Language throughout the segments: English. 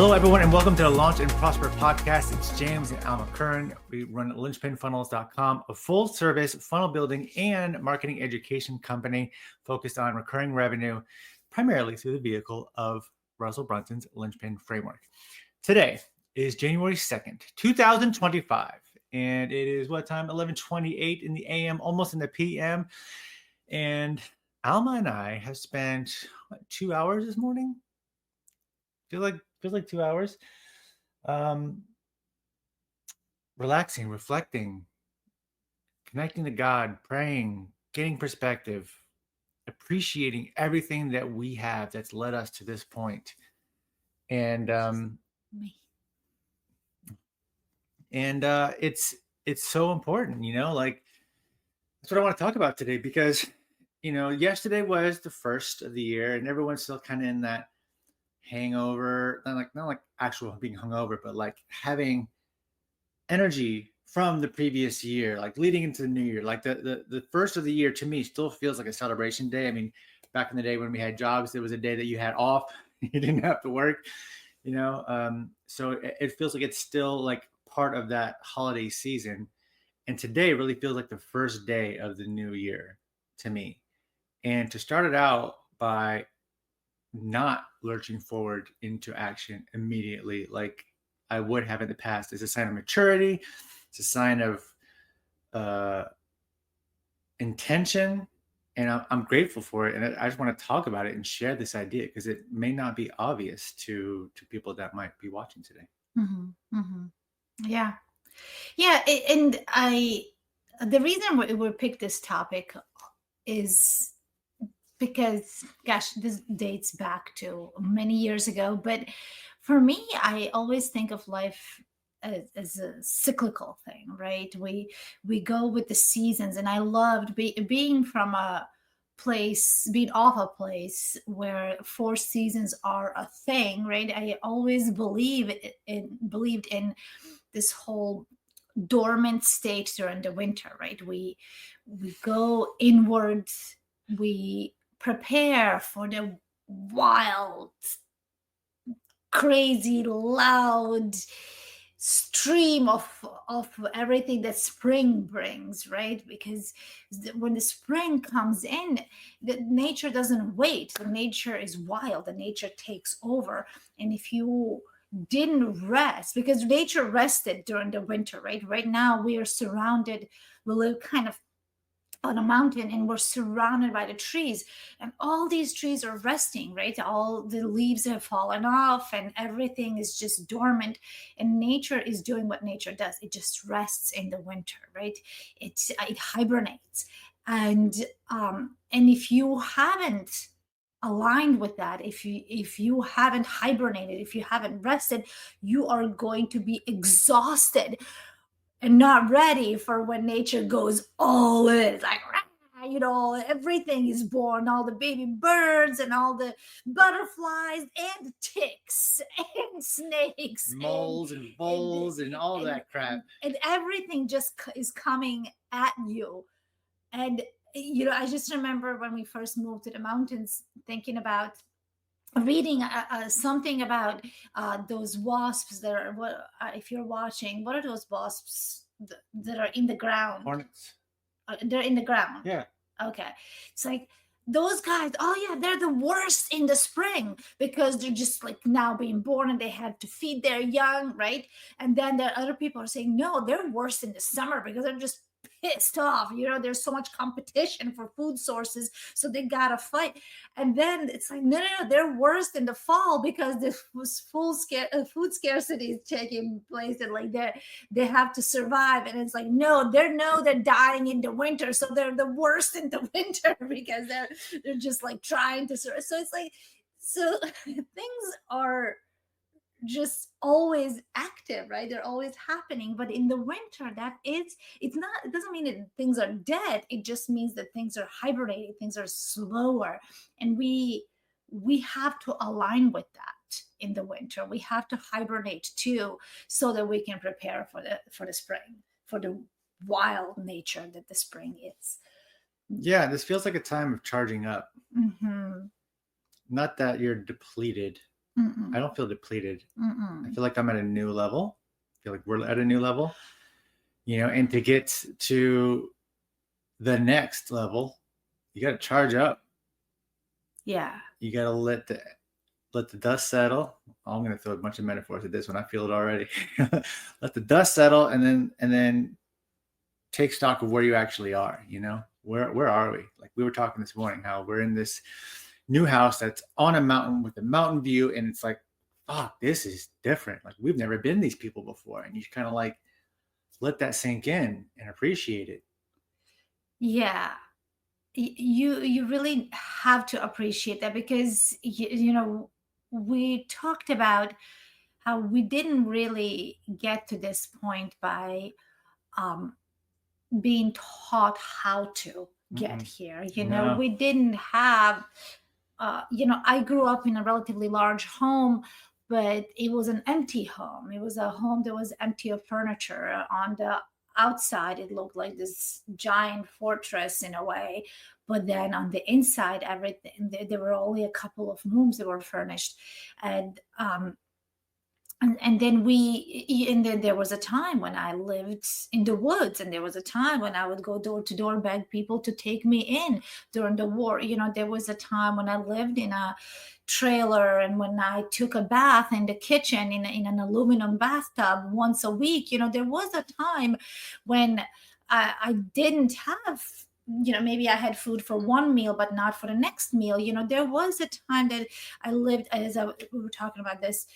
Hello, everyone, and welcome to the Launch and Prosper podcast. It's James and Alma Curran. We run linchpinfunnels.com, a full-service funnel building and marketing education company focused on recurring revenue, primarily through the vehicle of Russell Brunson's Linchpin Framework. Today is January 2nd, 2025, and it is what time? 11:28 in the a.m., almost in the p.m., and Alma and I have spent 2 hours this morning? Feels like 2 hours. Relaxing, reflecting, connecting to God, praying, getting perspective, appreciating everything that we have that's led us to this point. And it's so important, like that's what I want to talk about today, because yesterday was the first of the year and everyone's still kind of in that hangover, not like actual being hungover, but like having energy from the previous year, like leading into the new year. Like the first of the year to me still feels like a celebration day. I mean, back in the day when we had jobs, there was a day that you had off, you didn't have to work, so it feels like it's still like part of that holiday season. And today really feels like the first day of the new year to me. And to start it out by not lurching forward into action immediately like I would have in the past is a sign of maturity. It's a sign of intention, and I'm grateful for it. And I just want to talk about it and share this idea because it may not be obvious to people that might be watching today. Yeah. And the reason we picked this topic is because, gosh, this dates back to many years ago. But for me, I always think of life as a cyclical thing, right? We go with the seasons, and I loved being from a place, being off a place where 4 seasons are a thing, right? I always believed in this whole dormant state during the winter, right? We go inwards, we prepare for the wild, crazy, loud stream of everything that spring brings, right? Because when the spring comes in, the nature doesn't wait. The nature is wild. The nature takes over. And if you didn't rest, because nature rested during the winter, right? Right now we are surrounded, we live kind of on a mountain and we're surrounded by the trees, and all these trees are resting, right? All the leaves have fallen off and everything is just dormant, and nature is doing what nature does. It just rests in the winter, right? It hibernates. And if you haven't aligned with that, if you haven't hibernated, if you haven't rested, you are going to be exhausted and not ready for when nature goes all in. Like, everything is born, all the baby birds and all the butterflies and ticks and snakes, Moles and voles and all that crap. And everything just is coming at you. And, I just remember when we first moved to the mountains, thinking about reading something about those wasps that are, if you're watching, what are those wasps that are in the ground? Hornets. They're in the ground. Yeah. Okay. It's like those guys, oh yeah, they're the worst in the spring because they're just like now being born and they have to feed their young, right? And then there are other people are saying, no, they're worse in the summer because they're just pissed off. There's so much competition for food sources, so they gotta fight. And then it's like, no, they're worse in the fall because this was food scarcity is taking place, and like they have to survive. And it's like, no, they're dying in the winter, so they're the worst in the winter because they're just like trying to survive. So it's like, so things are just always active, right? They're always happening. But in the winter, it doesn't mean that things are dead. It just means that things are hibernating, things are slower. And we have to align with that in the winter. We have to hibernate too, so that we can prepare for the spring, for the wild nature that the spring is. Yeah, this feels like a time of charging up. Mm-hmm. Not that you're depleted, Mm-mm. I don't feel depleted. I Mm-mm. feel like I'm at a new level. I feel like we're at a new level, and to get to the next level, you got to charge up. Yeah. You got to let the dust settle. Oh, I'm going to throw a bunch of metaphors at this one. I feel it already. Let the dust settle, and then take stock of where you actually are. Where are we? Like we were talking this morning, how we're in this new house that's on a mountain with a mountain view, and it's like, fuck, this is different. Like we've never been these people before, and you kind of like let that sink in and appreciate it. Yeah. You really have to appreciate that, because we talked about how we didn't really get to this point by um, being taught how to get Mm-mm. here. No. We didn't have, I grew up in a relatively large home, but it was an empty home. It was a home that was empty of furniture. On the outside, it looked like this giant fortress in a way. But then on the inside, everything, there were only a couple of rooms that were furnished. And then there was a time when I lived in the woods, and there was a time when I would go door to door, beg people to take me in during the war. There was a time when I lived in a trailer, and when I took a bath in the kitchen in an aluminum bathtub once a week. There was a time when I didn't have, maybe I had food for one meal but not for the next meal. There was a time that I lived, we were talking about this,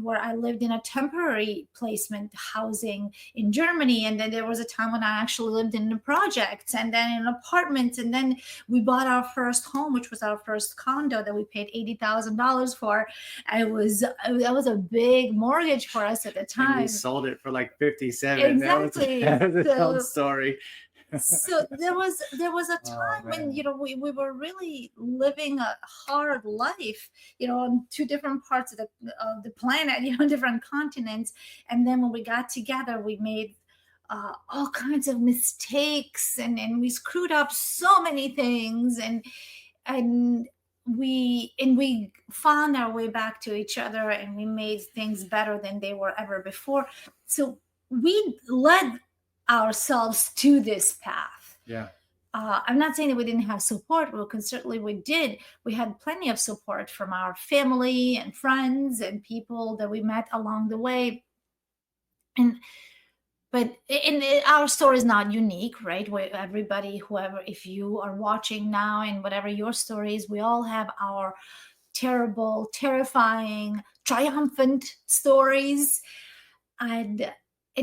where I lived in a temporary placement housing in Germany. And then there was a time when I actually lived in the projects, and then in apartments. And then we bought our first home, which was our first condo that we paid $80,000 for. That was a big mortgage for us at the And we time. sold it for like 57. Exactly. That was its own So story. so there was a Oh time when man. we were really living a hard life, on two different parts of the planet, different continents. And then when we got together, we made all kinds of mistakes, and we screwed up so many things, and we found our way back to each other, and we made things better than they were ever before. So we led ourselves to this path. Yeah. I'm not saying that we didn't have support. Well, certainly we did. We had plenty of support from our family and friends and people that we met along the way. And our story is not unique, right? Where everybody, whoever, if you are watching now and whatever your story is, we all have our terrible, terrifying, triumphant stories. And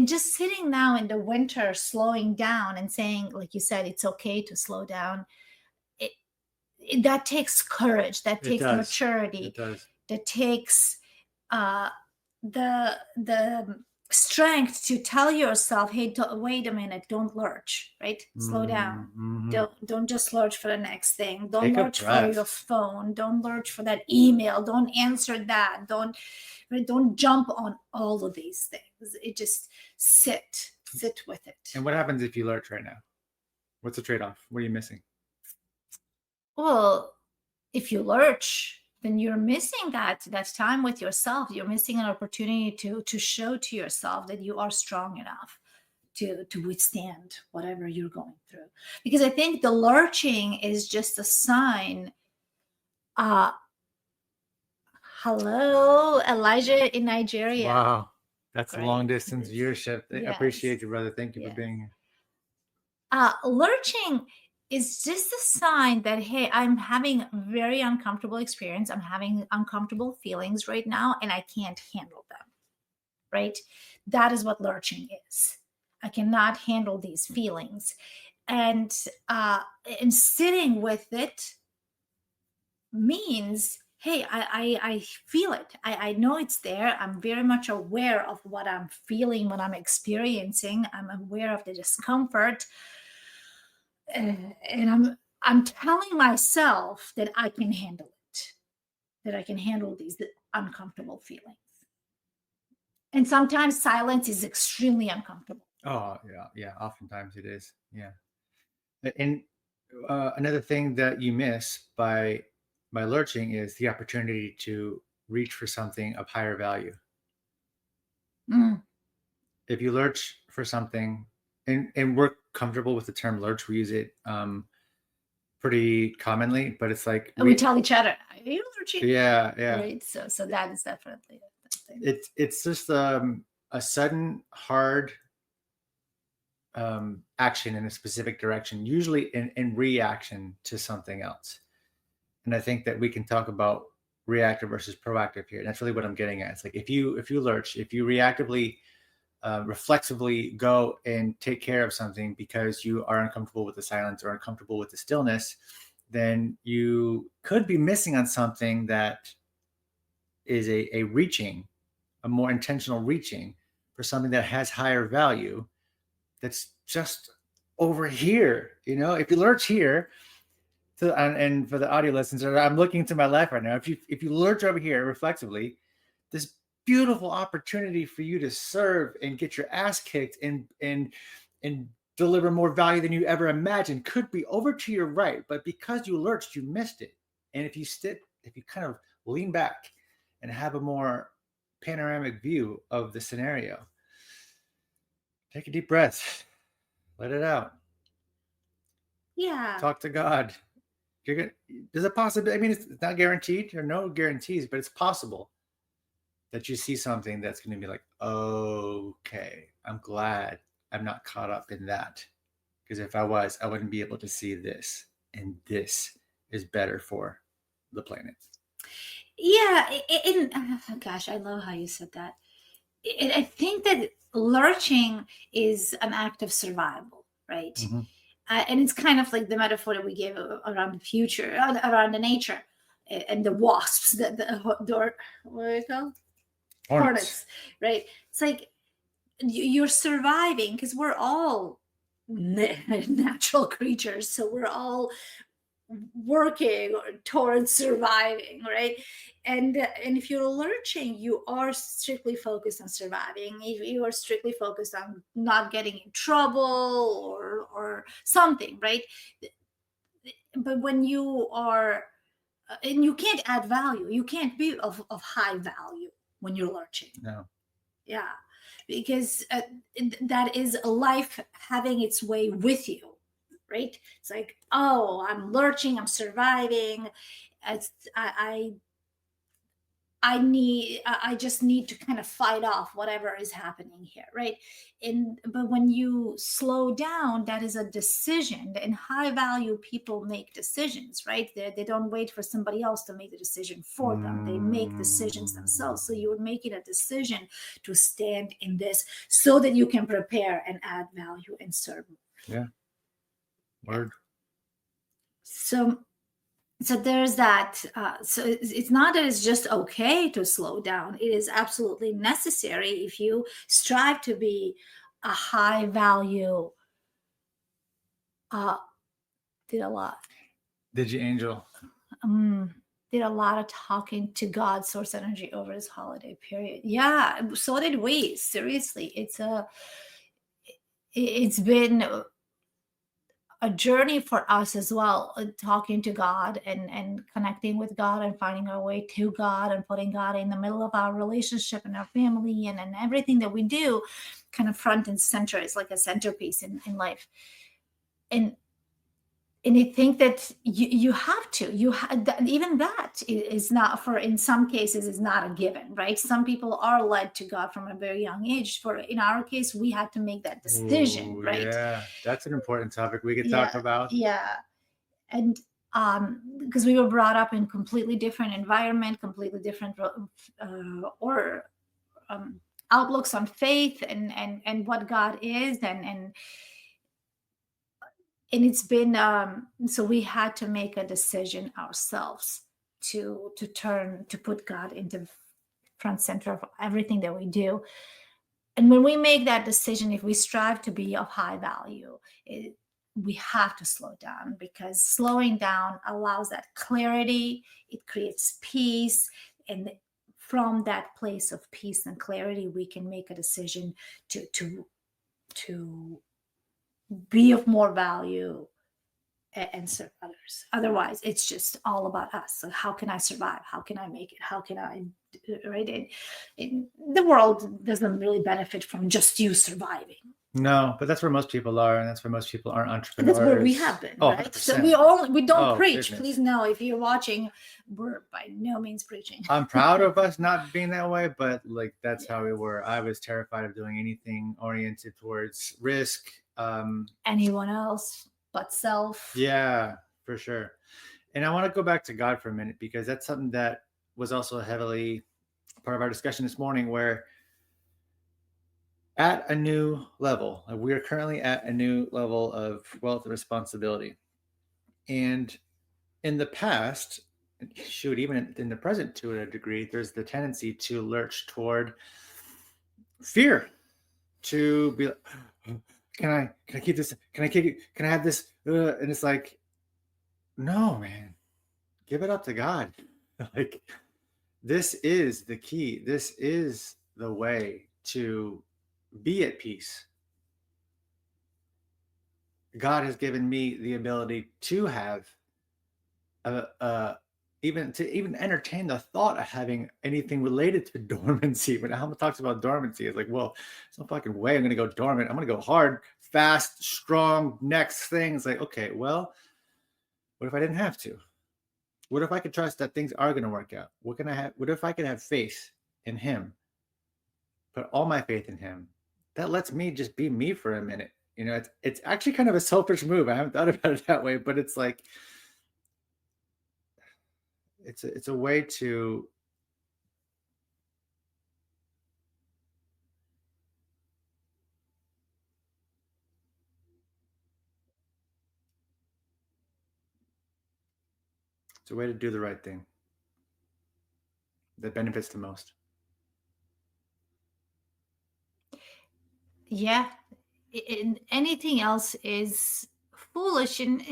just sitting now in the winter, slowing down and saying, like you said, it's okay to slow down. That takes courage. That It takes does. maturity. It does. That takes uh, the strength to tell yourself, hey, wait a minute, don't lurch, right? Slow down. Mm-hmm. Don't just lurch for the next thing. Don't Take a lurch for breath. your phone. Don't lurch for that email. Don't answer that. Don't jump on all of these things. It just sit with it. And what happens if you lurch right now? What's the trade-off? What are you missing? Well, if you lurch, then you're missing that time with yourself. You're missing an opportunity to show to yourself that you are strong enough to withstand whatever you're going through. Because I think the lurching is just a sign. Hello, Elijah in Nigeria. Wow. That's Great. long distance viewership. I Yes. appreciate you, brother. Thank you Yes. for being here. Lurching is just a sign that, hey, I'm having a very uncomfortable experience. I'm having uncomfortable feelings right now, and I can't handle them. Right? That is what lurching is. I cannot handle these feelings. And sitting with it means, hey, I feel it. I know it's there. I'm very much aware of what I'm feeling, what I'm experiencing. I'm aware of the discomfort. And I'm telling myself that I can handle it, that I can handle these uncomfortable feelings. And sometimes silence is extremely uncomfortable. Oh yeah, yeah. Oftentimes it is. Yeah. And another thing that you miss by lurching is the opportunity to reach for something of higher value. Mm. If you lurch for something, and we're comfortable with the term lurch, we use it pretty commonly, but it's like And we tell each other, "Are you allergic?" yeah. Right. So that is definitely a thing. It's just a sudden hard action in a specific direction, usually in reaction to something else. And I think that we can talk about reactive versus proactive here. That's really what I'm getting at. It's like if you lurch, if you reactively reflexively go and take care of something because you are uncomfortable with the silence or uncomfortable with the stillness, then you could be missing on something that is a reaching, a more intentional reaching for something that has higher value, that's just over here. If you lurch here, and for the audio listeners, I'm looking to my left right now. If you lurch over here reflexively, this beautiful opportunity for you to serve and get your ass kicked and deliver more value than you ever imagined could be over to your right, but because you lurched, you missed it. And if you kind of lean back and have a more panoramic view of the scenario, take a deep breath, let it out, Yeah. talk to God. There's a possibility. I mean, it's not guaranteed. There are no guarantees, but it's possible that you see something that's going to be like, okay, I'm glad I'm not caught up in that. Because if I was, I wouldn't be able to see this. And this is better for the planet. Yeah. Gosh, I love how you said that. I think that lurching is an act of survival, right? Mm-hmm. And it's kind of like the metaphor that we gave around the future, around the nature, and the wasps, what are they called? Hornets, right? It's like you're surviving because we're all natural creatures, so we're all working towards surviving, right? And if you're lurching, you are strictly focused on surviving. If you are strictly focused on not getting in trouble or something, right? But when you are and you can't add value, you can't be of high value when you're lurching. No. Yeah, because that is life having its way with you, right? It's like, oh, I'm lurching, I'm surviving. I just need to kind of fight off whatever is happening here, right? But when you slow down, that is a decision. In high value, people make decisions, right? They don't wait for somebody else to make the decision for them. They make decisions themselves. So you're making a decision to stand in this so that you can prepare and add value and serve. Yeah. Word. So there's that. So it's not that it's just okay to slow down. It is absolutely necessary if you strive to be a high value. Did a lot. Did you, Angel? Did a lot of talking to God, source energy, over this holiday period. Yeah, so did we. Seriously, it's been a journey for us as well, talking to God and connecting with God and finding our way to God and putting God in the middle of our relationship and our family and everything that we do, kind of front and center. It's like a centerpiece in life. And I think that you have to, even that is not, for in some cases is not a given, right? Some people are led to God from a very young age. In our case, we had to make that decision. Right? Yeah, that's an important topic we could talk about. Yeah. And because we were brought up in completely different environment, completely different outlooks on faith and what God is, and it's been so we had to make a decision ourselves to put God into front center of everything that we do. And when we make that decision, if we strive to be of high value, we have to slow down, because slowing down allows that clarity. It creates peace, and from that place of peace and clarity, we can make a decision to be of more value and serve others. Otherwise, it's just all about us. So how can I survive? How can I make it? How can I, right? The world doesn't really benefit from just you surviving. No, but that's where most people are, and that's where most people aren't That's where we entrepreneurs. have been, Oh, right? So 100%. we don't Oh, preach. goodness. Please know, if you're watching, we're by no means preaching. I'm proud of us not being that way, but like that's how we Yes. were. I was terrified of doing anything oriented towards risk. Anyone else but self. Yeah, for sure. And I want to go back to God for a minute, because that's something that was also heavily part of our discussion this morning, where at a new level, like we are currently at a new level of wealth and responsibility. And in the past, shoot, even in the present to a degree, there's the tendency to lurch toward fear, to be like, can I keep this? Can I keep it? Can I have this? And it's like, no, man, give it up to God. Like, this is the key. This is the way to be at peace. God has given me the ability to have even entertain the thought of having anything related to dormancy. When Alma talks about dormancy, it's like, well, there's no fucking way I'm going to go dormant. I'm going to go hard, fast, strong, next thing. It's like, okay, well, what if I didn't have to? What if I could trust that things are going to work out? What if I could have faith in Him? Put all my faith in Him. That lets me just be me for a minute. You know, it's actually kind of a selfish move. I haven't thought about it that way, but it's like, it's a way to do the right thing that benefits the most. Yeah. Anything else is foolish, and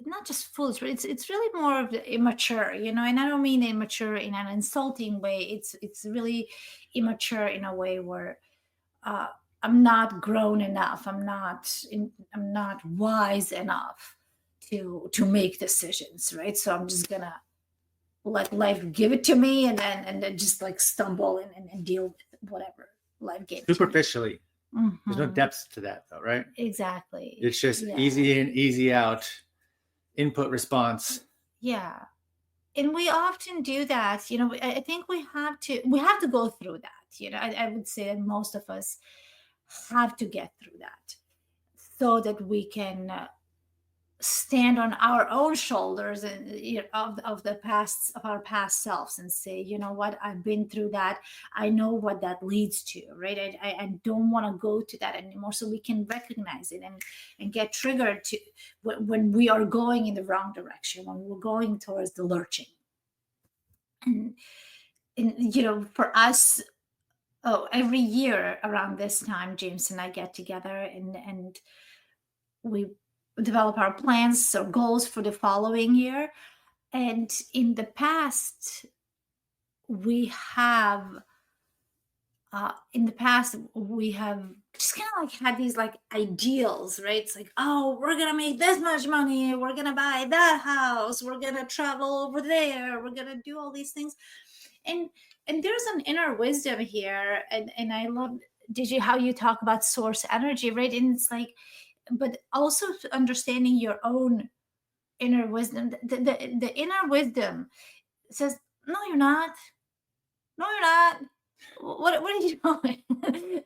not just foolish, but it's really more of the immature, and I don't mean immature in an insulting way. It's really immature in a way where uh, I'm not grown enough. I'm not wise enough to make decisions, right? So I'm just gonna let life give it to me, and then just like stumble and deal with whatever life gave to me. Superficially. There's no Mhm. depth to that, though, right? Exactly. It's just Yeah. easy in, easy out, input response. Yeah. And we often do that. I think we have to go through that. I would say that most of us have to get through that so that we can stand on our own shoulders, and of our past selves, and say, you know what, I've been through that. I know what that leads to, right? I don't want to go to that anymore. So we can recognize it, and get triggered to when we are going in the wrong direction, when we're going towards the lurching. And for us, every year around this time, James and I get together, and we develop our plans or goals for the following year. And in the past, we have we have just kind of like had these like ideals, right? It's like, oh, we're gonna make this much money, we're gonna buy that house, we're gonna travel over there, we're gonna do all these things. And there's an inner wisdom here, and I love, did you how you talk about source energy, right? And it's like, but also understanding your own inner wisdom. The inner wisdom says, no, you're not. No, you're not. What are you doing?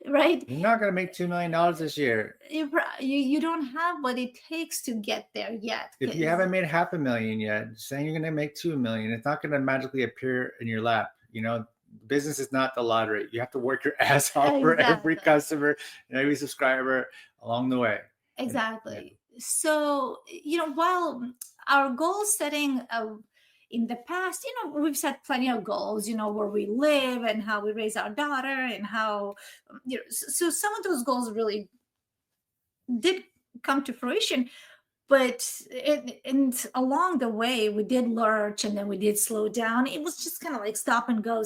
Right? You're not going to make $2 million this year. You don't have what it takes to get there yet. If you haven't made $500,000 yet, saying you're going to make $2 million, it's not going to magically appear in your lap. Business is not the lottery. You have to work your ass off for every customer and every subscriber along the way. Exactly. So, while our goal setting in the past, we've set plenty of goals, where we live and how we raise our daughter, and how, so some of those goals really did come to fruition. But and along the way, we did lurch, and then we did slow down. It was just kind of like stop and go,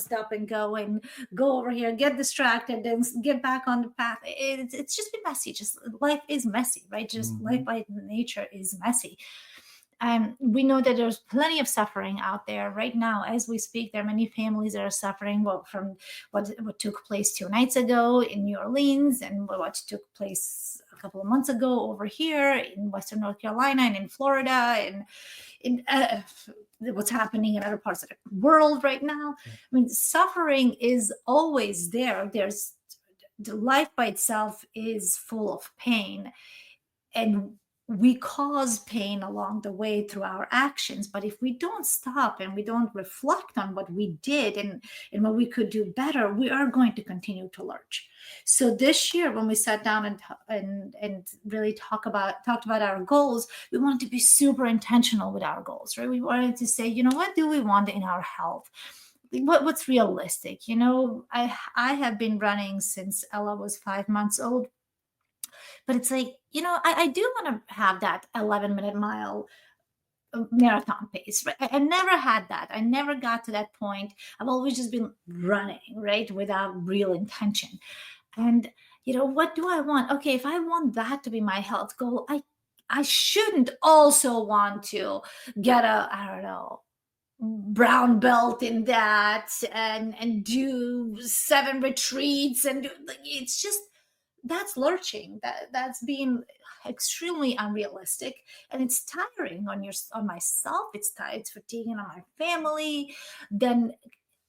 and go over here, get distracted, then get back on the path. It's just been messy. Just life is messy, right? Just life by nature is messy. We know that there's plenty of suffering out there right now as we speak. There are many families that are suffering from what took place 2 nights ago in New Orleans, and what took place a couple of months ago over here in Western North Carolina and in Florida, and in what's happening in other parts of the world right now. I mean, suffering is always there. There's the life by itself is full of pain, and we cause pain along the way through our actions. But if we don't stop and we don't reflect on what we did and what we could do better, we are going to continue to lurch. So this year, when we sat down and really talked about our goals, we wanted to be super intentional with our goals, right? We wanted to say, what do we want in our health? What's realistic? I have been running since Ella was 5 months old. But it's like, I do want to have that 11-minute mile marathon pace, right? I never had that. I never got to that point. I've always just been running, right, without real intention. And, what do I want? Okay, if I want that to be my health goal, I shouldn't also want to get I don't know, brown belt in that and do 7 retreats and it's just, that's lurching. That's being extremely unrealistic, and it's tiring on myself. It's tired. It's fatiguing on my family. Then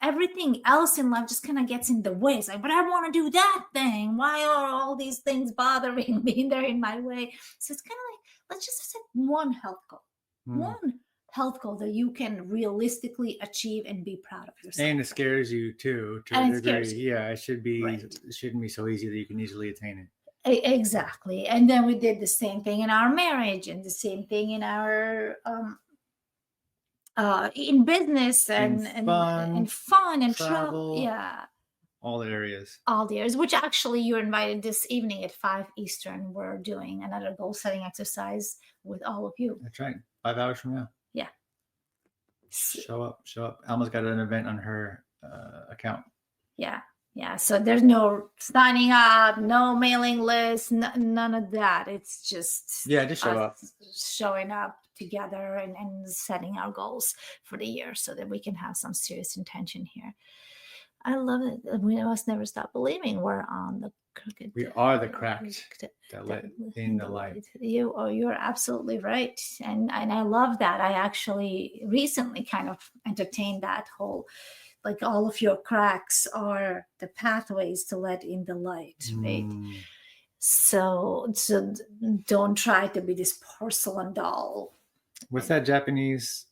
everything else in life just kind of gets in the way. It's like, but I want to do that thing. Why are all these things bothering me? They're in my way. So it's kind of like, let's just set one health goal. One health goal that you can realistically achieve and be proud of yourself. And it scares you too, to a degree. Yeah, it shouldn't be so easy that you can easily attain it. Exactly. And then we did the same thing in our marriage, and the same thing in our in business and fun and travel. Yeah. All the areas. Which actually you're invited this evening at 5 Eastern. We're doing another goal setting exercise with all of you. That's right. 5 hours from now. Yeah. Show up. Alma's got an event on her account. Yeah. So there's no signing up, no mailing list, none of that. It's just just show up. Showing up together and setting our goals for the year so that we can have some serious intention here. I love it. We must never stop believing we're on the crooked. We are the cracked that let in the light. You're absolutely right, and I love that. I actually recently kind of entertained that whole, like, all of your cracks are the pathways to let in the light, right? So don't try to be this porcelain doll. What's that Japanese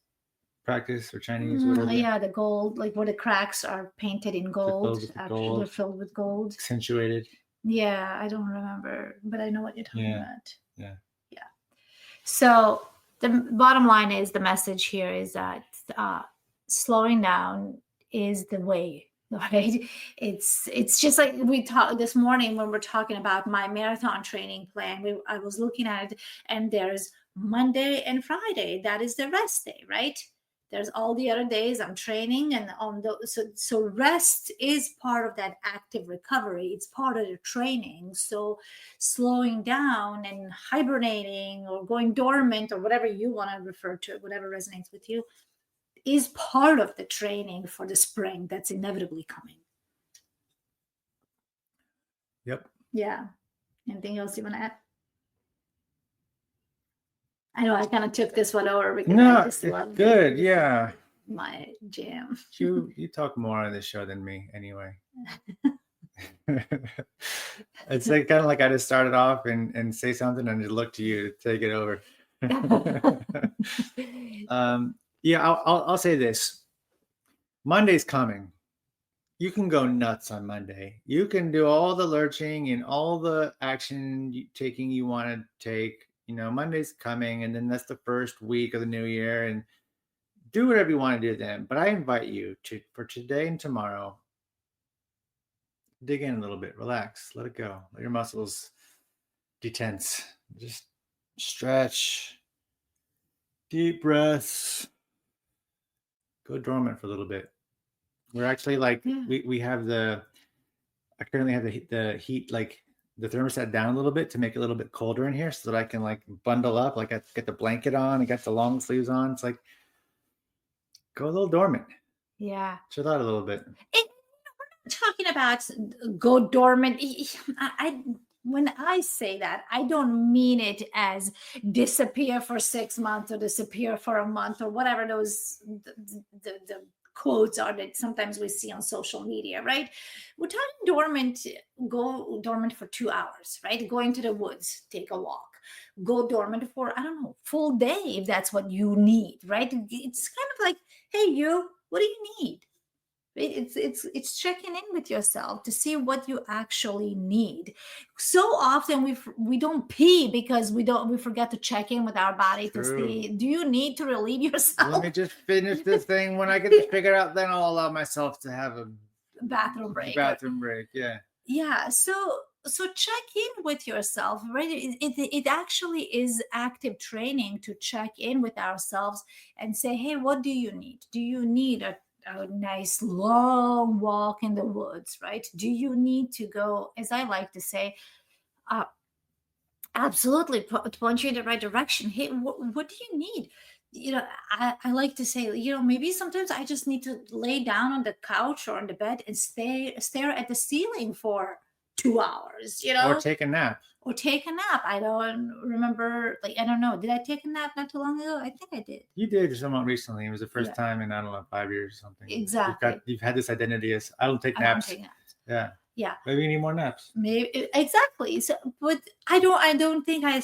practice, or Chinese? Yeah, the gold, like where the cracks are painted in gold. Actually, they're filled with gold. Accentuated. Yeah, I don't remember, but I know what you're talking about. Yeah. So the bottom line is, the message here is that slowing down is the way, right? It's just like we talked this morning when we're talking about my marathon training plan. I was looking at it, and there's Monday and Friday. That is the rest day, right? There's all the other days I'm training, and so rest is part of that active recovery. It's part of the training. So slowing down and hibernating or going dormant, or whatever you want to refer to, whatever resonates with you, is part of the training for the spring that's inevitably coming. Yep. Yeah. Anything else you want to add? I know I kind of took this one over because I just love good. Yeah. My jam. You talk more on this show than me anyway. It's like kind of like I just started off and say something and just look to you to take it over. I'll say this. Monday's coming. You can go nuts on Monday. You can do all the lurching and all the action taking you want to take. Monday's coming, and then that's the first week of the new year, and do whatever you want to do then. But I invite you for today and tomorrow, dig in a little bit, relax, let it go, let your muscles detense, just stretch, deep breaths, go dormant for a little bit. We're actually we have I currently have the heat like the thermostat down a little bit to make it a little bit colder in here so that I can like bundle up, like I get the blanket on, I got the long sleeves on. It's like go a little dormant, Yeah. chill out a little bit. Talking about go dormant, when I say that, I don't mean it as disappear for 6 months or disappear for a month or whatever those the quotes are that sometimes we see on social media, right? We're talking dormant. Go dormant for 2 hours, right? Go into the woods, take a walk. Go dormant for, I don't know, full day if that's what you need, right? It's kind of like, hey, you, what do you need? Right? It's checking in with yourself to see what you actually need. So often we don't pee because we forget to check in with our body to True. see, do you need to relieve Let yourself? me just finish this thing. When I get this figured out, then I'll allow myself to have a Bathroom break. bathroom break. Yeah. Yeah. So check in with yourself, right? It actually is active training to check in with ourselves and say, hey, what do you need? Do you need a nice long walk in the woods, right? Do you need to go, as I like to say, uh, absolutely point you in the right direction. Hey, what do you need? I like to say, maybe sometimes I just need to lay down on the couch or on the bed and stare at the ceiling for 2 hours, Or take a nap. or take a nap. I don't remember, like, I don't know. Did I take a nap not too long ago? I think I did. You did somewhat recently. It was the first Yeah. time in, I don't know, 5 years or something. Exactly. You've had this identity as I don't take I don't naps. take naps. Yeah. Yeah. Maybe you need more naps. Maybe exactly. So, but I don't think I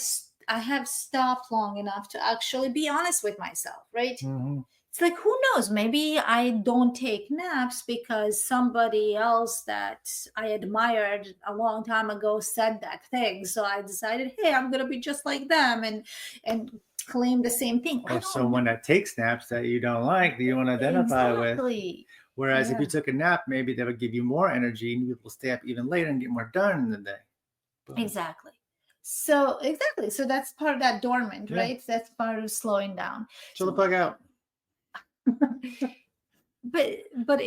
have stopped long enough to actually be honest with myself, right? Mm-hmm. It's like, who knows? Maybe I don't take naps because somebody else that I admired a long time ago said that thing. So I decided, hey, I'm gonna be just like them and claim the same thing. I Or don't someone know. that takes naps that you don't like, that you want to identify with. Exactly. Whereas if Yeah. you took a nap, maybe that would give you more energy and you'd be able to stay up even later and get more done in the day. Boom. Exactly. So exactly. So that's part of that dormant, Yeah. right? That's part of slowing down. Chill the plug out. But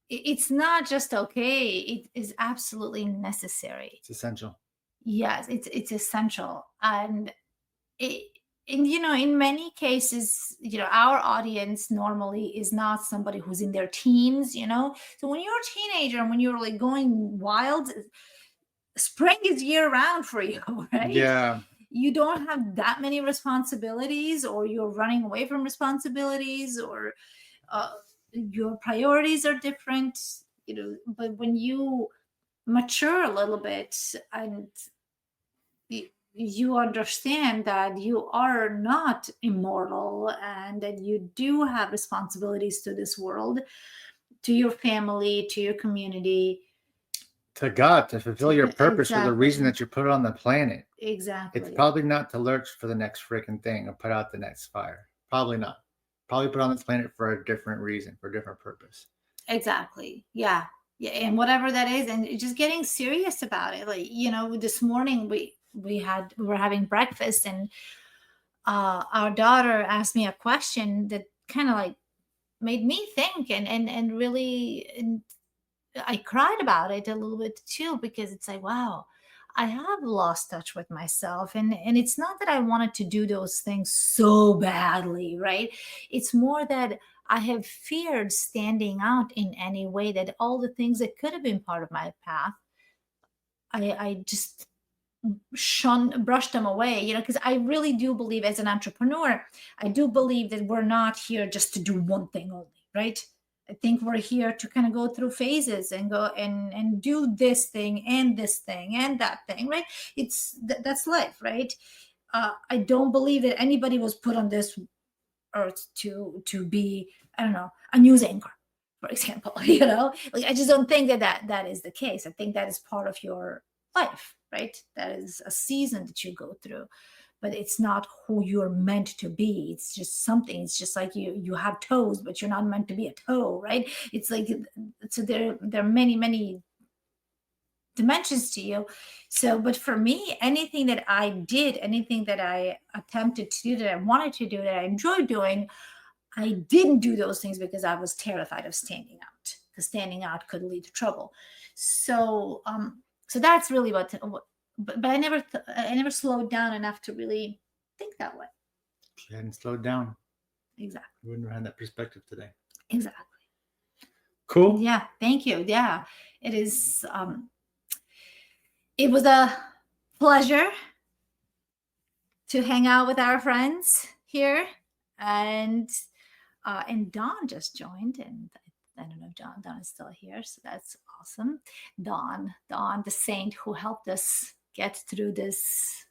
it's not just okay, it is absolutely necessary. It's essential. Yes, it's essential. It, and in many cases, our audience normally is not somebody who's in their teens. So when you're a teenager and when you're like going wild, spring is year round for you, right? Yeah. You don't have that many responsibilities, or you're running away from responsibilities, or your priorities are different. But when you mature a little bit and you understand that you are not immortal and that you do have responsibilities to this world, to your family, to your community, To God, to fulfill your purpose for the reason Exactly. that you're put on the planet. Exactly. It's probably not to lurch for the next freaking thing or put out the next fire. Probably not. Probably put on this planet for a different reason, for a different purpose. Exactly. Yeah. Yeah. And whatever that is, and just getting serious about it. Like, this morning we were having breakfast, and our daughter asked me a question that kind of like made me think, and really, and I cried about it a little bit too, because it's like, wow, I have lost touch with myself. And it's not that I wanted to do those things so badly, right? It's more that I have feared standing out in any way, that all the things that could have been part of my path, I just brushed them away, because I really do believe, as an entrepreneur, I do believe that we're not here just to do one thing only, right? I think we're here to kind of go through phases and go and do this thing and this thing and that thing, right? That's life, right? I don't believe that anybody was put on this earth to be, I don't know, a news anchor, for example. Like, I just don't think that is the case. I think that is part of your life, right? That is a season that you go through, but it's not who you're meant to be. It's just something. It's just like you have toes, but you're not meant to be a toe, right? It's like, so there are many dimensions to you. So, but for me, anything that I did, anything that I attempted to do, that I wanted to do, that I enjoyed doing, I didn't do those things because I was terrified of standing out, because standing out could lead to trouble. So So that's really but I never slowed down enough to really think that way. If you hadn't slowed down, Exactly. you wouldn't have had that perspective today. Exactly. Cool. Yeah. Thank you. Yeah. It is. It was a pleasure to hang out with our friends here, and Dawn just joined, and I don't know if Dawn is still here, so that's awesome. Dawn, the saint who helped us get through this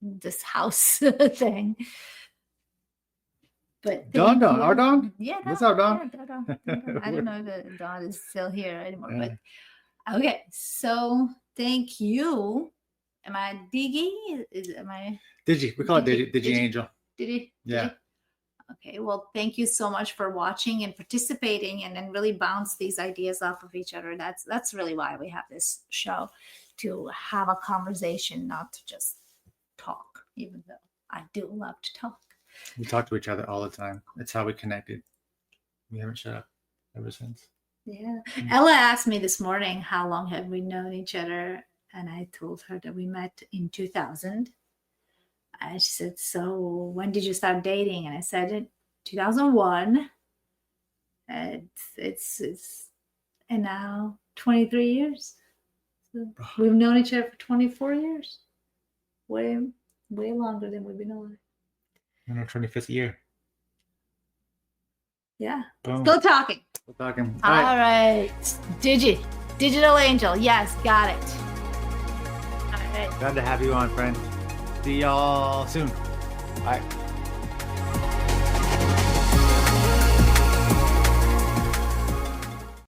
this house thing. But Dawn, our Dawn? yeah, What's up, Dawn? Yeah, Dawn. I don't know if Dawn is still here anymore, but okay. So thank you. Am I Diggy? Am I Digi? We call it Digi Angel. Digi? Yeah. Digi? Okay. Well, thank you so much for watching and participating, and then really bounce these ideas off of each other. That's really why we have this show, to have a conversation, not to just talk. Even though I do love to talk. We talk to each other all the time. That's how we connected. We haven't shut up ever since. Yeah. Ella asked me this morning, how long have we known each other? And I told her that we met in 2000. And she said, so when did you start dating? And I said, in 2001. And it's and now 23 years. So we've known each other for 24 years. Way longer than we've been on. In our 25th year. Yeah. Boom. Still talking. Still talking. All right. Digital Angel. Yes, got it. All right. Glad to have you on, friend. See y'all soon. Bye.